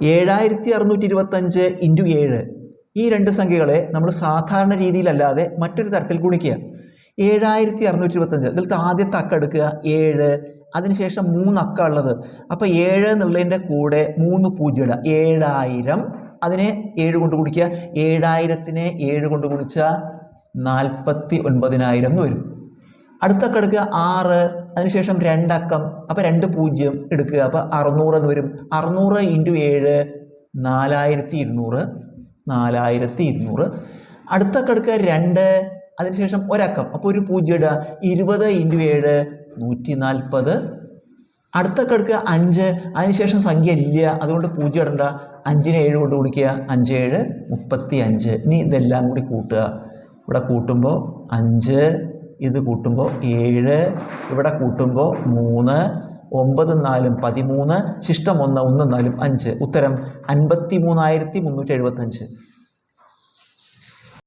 7625 into 7 ഈ രണ്ട് സംഖ്യകളെ നമ്മൾ സാധാരണ രീതിയിലല്ലാതെ മറ്റൊരു തരത്തിൽ ഗുണിക്കുക. 7625 ഇതിലത്തെ ആദ്യത്തെ അക്കം എടുക്കുക 7, അതിനുശേഷം 3 അക്കം ഉള്ളത്. അപ്പോൾ 7 എന്നുള്ളതിൻ്റെ കൂടെ 3 പൂജ്യം ഇടുക. 7000 അതിനെ 7 കൊണ്ട് ഗുണിക്കുക. 7000നെ 7 കൊണ്ട് ഗുണിച്ചാൽ 49000 എന്ന് വരും. അടുത്ത അക്കം എടുക്കുക 6, അതിനുശേഷം 2 അക്കം, അപ്പോൾ 2 പൂജ്യം എടുക്കുക. അപ്പോൾ 600 എന്ന് വരും. 600 ഇൻറ്റു 7 4200. 4200. അടുത്ത അക്കം എടുക്കുക 2, അതിനുശേഷം ഒരക്കം, അപ്പോൾ ഒരു പൂജ്യം ഇടുക. 20 ഇൻറ്റു 7 140. അടുത്ത അക്കം എടുക്കുക 5, അതിനുശേഷം സംഖ്യ ഇല്ല, അതുകൊണ്ട് പൂജ്യം ഇടണ്ട. 5നെ 7 കൊണ്ട് ഗുണിക്കുക. 5 7 35. ഇനി ഇതെല്ലാം കൂടി കൂട്ടുക. ഇവിടെ കൂട്ടുമ്പോൾ 5, ഇത് കൂട്ടുമ്പോൾ 7, ഇവിടെ കൂട്ടുമ്പോൾ 3, 9 4 13, ശിഷ്ടം 1 1 4 5. ഉത്തരം 53375.